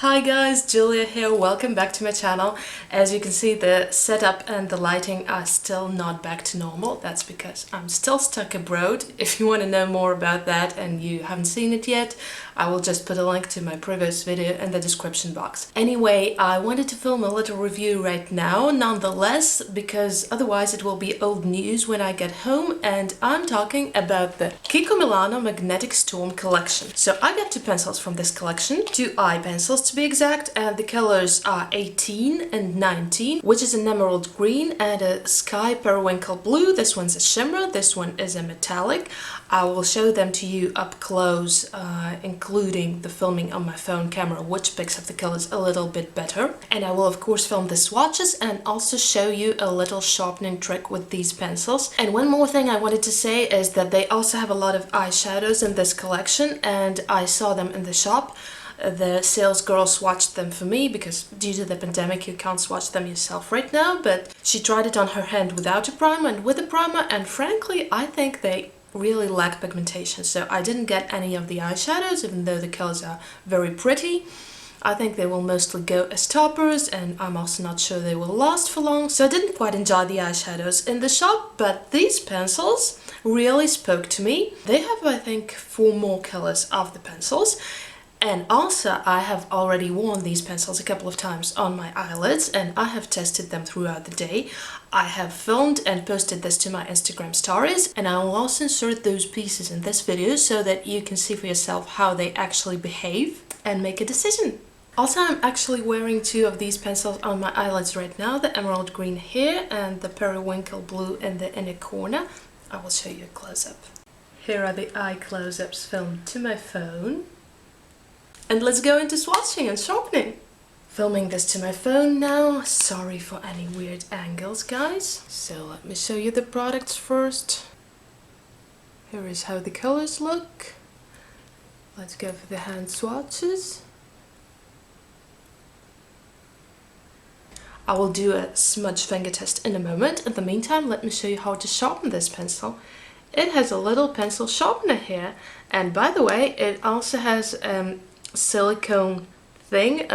Hi guys, Julia here, welcome back to my channel. As you can see, the setup and the lighting are still not back to normal. That's because I'm still stuck abroad. If you want to know more about that and you haven't seen it yet, I will just put a link to my previous video in the description box. Anyway, I wanted to film a little review right now nonetheless, because otherwise it will be old news when I get home, and I'm talking about the Kiko Milano Magnetic Storm collection. So I got two pencils from this collection, two eye pencils to be exact, and the colors are 18 and 19, which is an emerald green and a sky periwinkle blue. This one's a shimmer, this one is a metallic. I will show them to you up close, including the filming on my phone camera, which picks up the colors a little bit better. And I will of course film the swatches and also show you a little sharpening trick with these pencils. And one more thing I wanted to say is that they also have a lot of eyeshadows in this collection, and I saw them in the shop. The sales girl swatched them for me because due to the pandemic you can't swatch them yourself right now, but she tried it on her hand without a primer and with a primer, and frankly I think they really lack pigmentation, so I didn't get any of the eyeshadows even though the colors are very pretty. I think they will mostly go as toppers, and I'm also not sure they will last for long, so I didn't quite enjoy the eyeshadows in the shop, but these pencils really spoke to me. They have, I think, 4 more colors of the pencils. And also, I have already worn these pencils a couple of times on my eyelids, and I have tested them throughout the day. I have filmed and posted this to my Instagram stories, and I will also insert those pieces in this video so that you can see for yourself how they actually behave and make a decision. Also, I'm actually wearing 2 of these pencils on my eyelids right now, the emerald green here and the periwinkle blue in the inner corner. I will show you a close-up. Here are the eye close-ups filmed to my phone. And let's go into swatching and sharpening. Filming this to my phone now. Sorry for any weird angles, guys. So let me show you the products first. Here is how the colors look. Let's go for the hand swatches. I will do a smudge finger test in a moment. In the meantime, let me show you how to sharpen this pencil. It has a little pencil sharpener here, and by the way, it also has silicone thing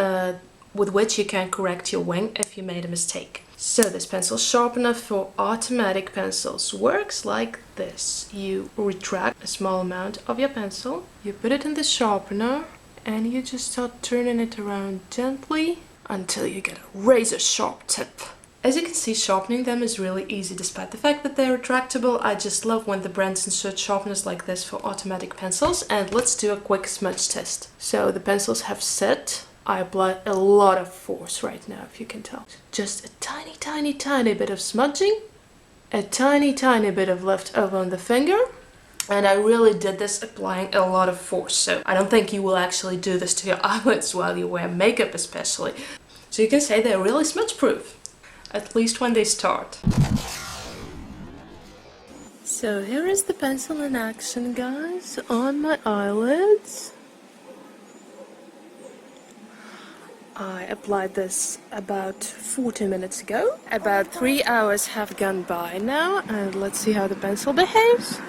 with which you can correct your wing if you made a mistake. So this pencil sharpener for automatic pencils works like this. You retract a small amount of your pencil, you put it in the sharpener, and you just start turning it around gently until you get a razor sharp tip. As you can see, sharpening them is really easy despite the fact that they're retractable. I just love when the brands insert sharpeners like this for automatic pencils. And let's do a quick smudge test. So the pencils have set. I apply a lot of force right now, if you can tell. Just a tiny bit of smudging, a tiny bit of left over on the finger. And I really did this applying a lot of force. So I don't think you will actually do this to your eyelids while you wear makeup especially. So you can say they're really smudge proof. At least when they start. So here is the pencil in action, guys, on my eyelids. I applied this about 40 minutes ago. About 3 hours have gone by now, and let's see how the pencil behaves.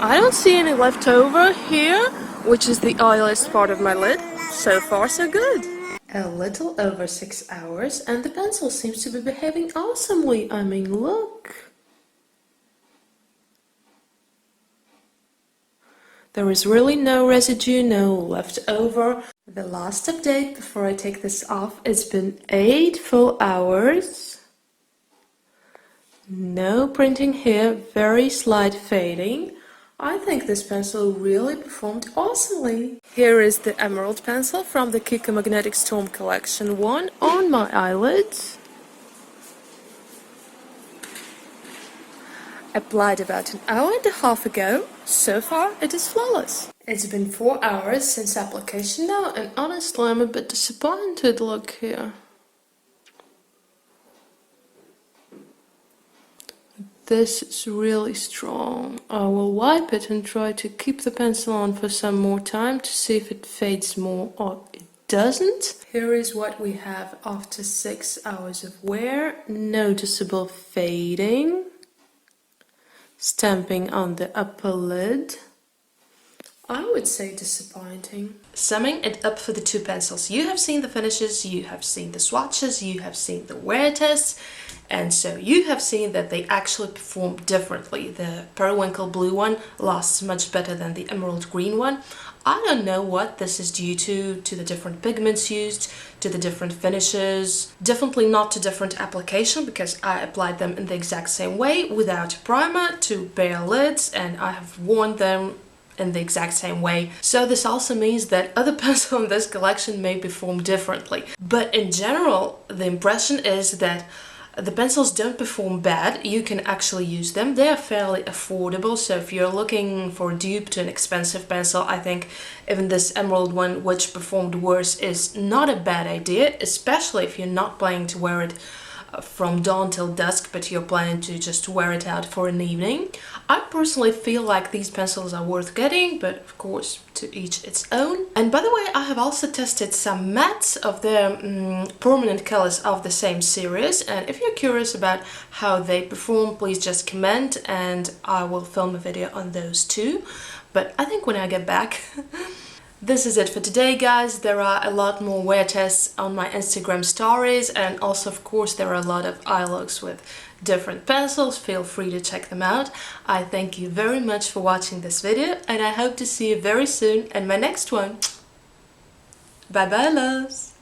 I don't see any left over here, which is the oiliest part of my lid. So far, so good. A little over 6 hours, and the pencil seems to be behaving awesomely. I mean, look. There is really no residue, no leftover. The last update before I take this off, it's been 8 full hours. No printing here, very slight fading. I think this pencil really performed awesomely. Here is the emerald pencil from the Kiko Magnetic Storm collection 1 on my eyelids. Applied about an hour and a half ago. So far it is flawless. It's been 4 hours since application now, and honestly I'm a bit disappointed. Look here. This is really strong. I will wipe it and try to keep the pencil on for some more time to see if it fades more or it doesn't. Here is what we have after 6 hours of wear. Noticeable fading. Stamping on the upper lid. I would say disappointing. lighting. Summing it up for the two pencils. You have seen the finishes, you have seen the swatches, you have seen the wear tests, and so you have seen that they actually perform differently. The periwinkle blue one lasts much better than the emerald green one. I don't know what this is due to the different pigments used, to the different finishes, definitely not to different application, because I applied them in the exact same way without primer to bare lids, and I have worn them in the exact same way. So this also means that other pencils in this collection may perform differently. But in general, the impression is that the pencils don't perform bad. You can actually use them. They are fairly affordable, so if you're looking for a dupe to an expensive pencil, I think even this emerald one, which performed worse, is not a bad idea, especially if you're not planning to wear it from dawn till dusk, but you're planning to just wear it out for an evening. I personally feel like these pencils are worth getting, but of course to each its own. And by the way, I have also tested some mattes of the permanent colors of the same series, and if you're curious about how they perform, please just comment and I will film a video on those too. But I think when I get back this is it for today, guys. There are a lot more wear tests on my Instagram stories, and also of course there are a lot of eye looks with different pencils. Feel free to check them out. I thank you very much for watching this video, and I hope to see you very soon in my next one. Bye bye, loves!